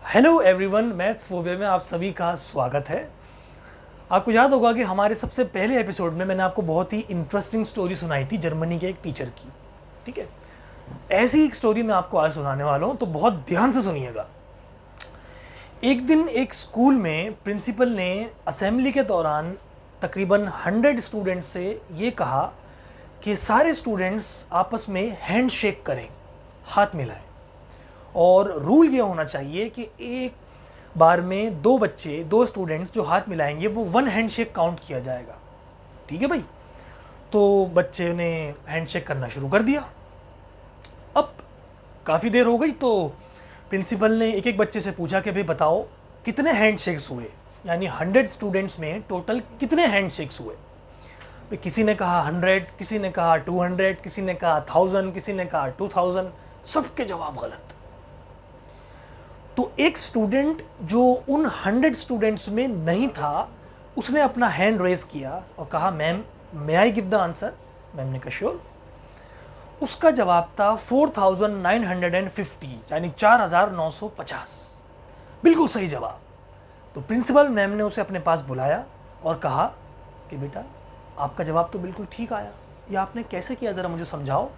Hello everyone, maths phobia में आप सभी का स्वागत है। आपको याद होगा कि हमारे सबसे पहले एपिसोड में मैंने आपको बहुत ही इंटरेस्टिंग स्टोरी सुनाई थी जर्मनी के एक टीचर की। ठीक है, ऐसी एक स्टोरी मैं आपको आज सुनाने वाला हूँ, तो बहुत ध्यान से सुनिएगा। एक दिन एक स्कूल में प्रिंसिपल ने असेंबली के दौरान तकरीबन 100 स्टूडेंट्स से ये कहा कि सारे स्टूडेंट्स आपस में हैंड शेक करें, हाथ मिलाएं, और रूल ये होना चाहिए कि एक बार में दो स्टूडेंट्स जो हाथ मिलाएंगे वो 1 हैंडशेक काउंट किया जाएगा। ठीक है भाई। तो बच्चे ने हैंडशेक करना शुरू कर दिया। अब काफ़ी देर हो गई तो प्रिंसिपल ने एक एक बच्चे से पूछा कि भाई बताओ कितने हैंडशेक्स हुए, यानी 100 स्टूडेंट्स में टोटल कितने हैंडशेक्स हुए। भाई किसी ने कहा 100, किसी ने कहा 200, किसी ने कहा 1000, किसी ने कहा 2000, सबके जवाब गलत। तो एक स्टूडेंट जो उन 100 स्टूडेंट्स में नहीं था, उसने अपना हैंड रेज किया और कहा ma'am may I give the answer. Ma'am ने कहा श्योर। उसका जवाब था 4950, यानी 4950, बिल्कुल सही जवाब। तो प्रिंसिपल मैम ने उसे अपने पास बुलाया और कहा कि बेटा आपका जवाब तो बिल्कुल ठीक आया, ये आपने कैसे किया, ज़रा मुझे समझाओ।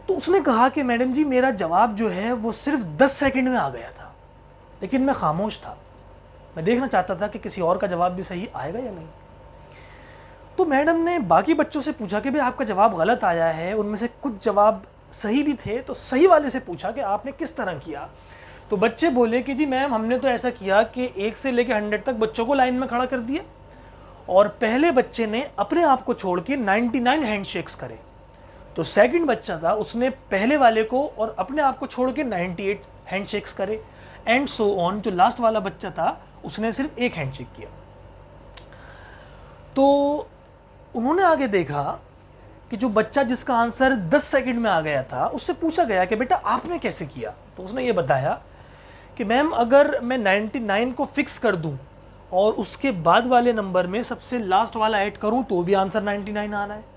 तो उसने कहा कि मैडम जी मेरा जवाब जो है वो सिर्फ 10 सेकंड में आ गया था, लेकिन मैं खामोश था, मैं देखना चाहता था कि किसी और का जवाब भी सही आएगा या नहीं। तो मैडम ने बाकी बच्चों से पूछा कि भाई आपका जवाब गलत आया है, उनमें से कुछ जवाब सही भी थे, तो सही वाले से पूछा कि आपने किस तरह किया। तो बच्चे बोले कि जी मैम हमने तो ऐसा किया कि 1 से लेकर 100 तक बच्चों को लाइन में खड़ा कर दिया, और पहले बच्चे ने अपने आप को छोड़ के 99 हैंडशेक्स करे। तो सेकंड बच्चा था, उसने पहले वाले को और अपने आप को छोड़ के 98 हैंडशेक्स करे, एंड सो ऑन। जो लास्ट वाला बच्चा था उसने सिर्फ 1 हैंडशेक किया। तो उन्होंने आगे देखा कि जो बच्चा जिसका आंसर 10 सेकंड में आ गया था, उससे पूछा गया कि बेटा आपने कैसे किया। तो उसने ये बताया कि मैम अगर मैं 99 को फिक्स कर दूं और उसके बाद वाले नंबर में सबसे लास्ट वाला ऐड करूं तो भी आंसर 99 आ रहा है,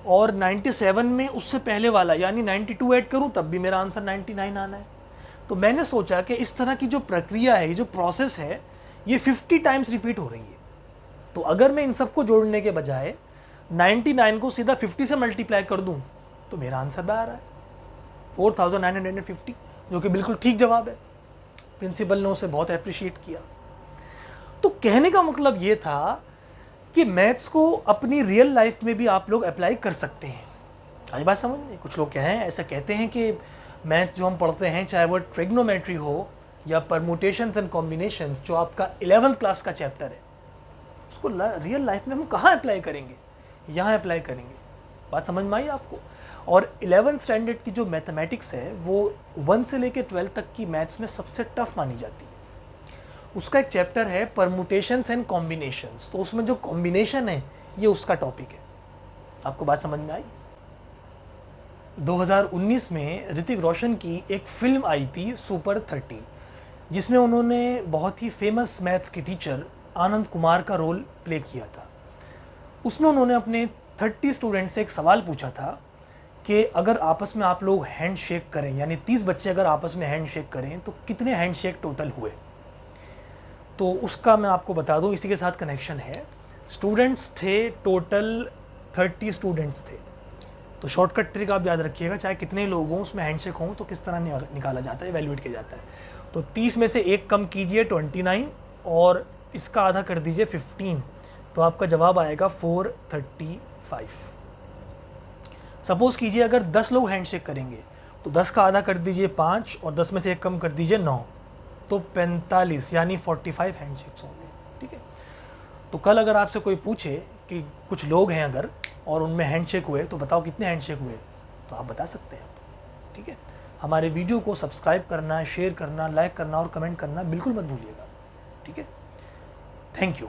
और 97 में उससे पहले वाला यानी 92 ऐड करूं तब भी मेरा आंसर 99 आना है। तो मैंने सोचा कि इस तरह की जो प्रक्रिया है, ये जो प्रोसेस है, ये 50 टाइम्स रिपीट हो रही है। तो अगर मैं इन सबको जोड़ने के बजाय 99 को सीधा 50 से मल्टीप्लाई कर दूं तो मेरा आंसर भी आ रहा है 4950, जो कि बिल्कुल ठीक जवाब है। प्रिंसिपल ने उसे बहुत अप्रिशिएट किया। तो कहने का मतलब ये था कि मैथ्स को अपनी रियल लाइफ में भी आप लोग अप्लाई कर सकते हैं। आई बात समझ में? कुछ लोग ऐसा कहते हैं कि मैथ्स जो हम पढ़ते हैं, चाहे वो ट्रिग्नोमेट्री हो या परमुटेशंस एंड कॉम्बिनेशंस, जो आपका 11th क्लास का चैप्टर है, उसको रियल लाइफ में हम कहाँ अप्लाई करेंगे? यहाँ अप्लाई करेंगे। बात समझ में आई आपको? और 11th स्टैंडर्ड की जो मैथमेटिक्स है वो 1 से लेकर 12 तक की मैथ्स में सबसे टफ मानी जाती है। उसका एक चैप्टर है परमुटेशंस एंड कॉम्बिनेशंस, तो उसमें जो कॉम्बिनेशन है ये उसका टॉपिक है। आपको बात समझ में आई? 2019 में ऋतिक रोशन की एक फिल्म आई थी सुपर 30, जिसमें उन्होंने बहुत ही फेमस मैथ्स के टीचर आनंद कुमार का रोल प्ले किया था। उसमें उन्होंने अपने 30 स्टूडेंट से एक सवाल पूछा था कि अगर आपस में आप लोग हैंड शेक करें, यानी 30 बच्चे अगर आपस में हैंड शेक करें तो कितने हैंड शेक टोटल हुए। तो उसका मैं आपको बता दूं, इसी के साथ कनेक्शन है। स्टूडेंट्स थे टोटल 30 स्टूडेंट्स थे। तो शॉर्टकट ट्रिक आप याद रखिएगा, चाहे कितने लोग हों उसमें हैंडशेक हों तो किस तरह निकाला जाता है, इवैल्यूएट किया जाता है। तो 30 में से एक कम कीजिए 29, और इसका आधा कर दीजिए 15, तो आपका जवाब आएगा 435। सपोज़ कीजिए अगर 10 लोग हैंडशेक करेंगे तो 10 का आधा कर दीजिए 5, और 10 में से एक कम कर दीजिए 9, तो 45 यानी 45 हैंडशेक्स होंगे। ठीक है। तो कल अगर आपसे कोई पूछे कि कुछ लोग हैं अगर और उनमें हैंडशेक हुए तो बताओ कितने हैंडशेक हुए, तो आप बता सकते हैं। ठीक है। हमारे वीडियो को सब्सक्राइब करना, शेयर करना, लाइक करना और कमेंट करना बिल्कुल मत भूलिएगा। ठीक है। Thank you.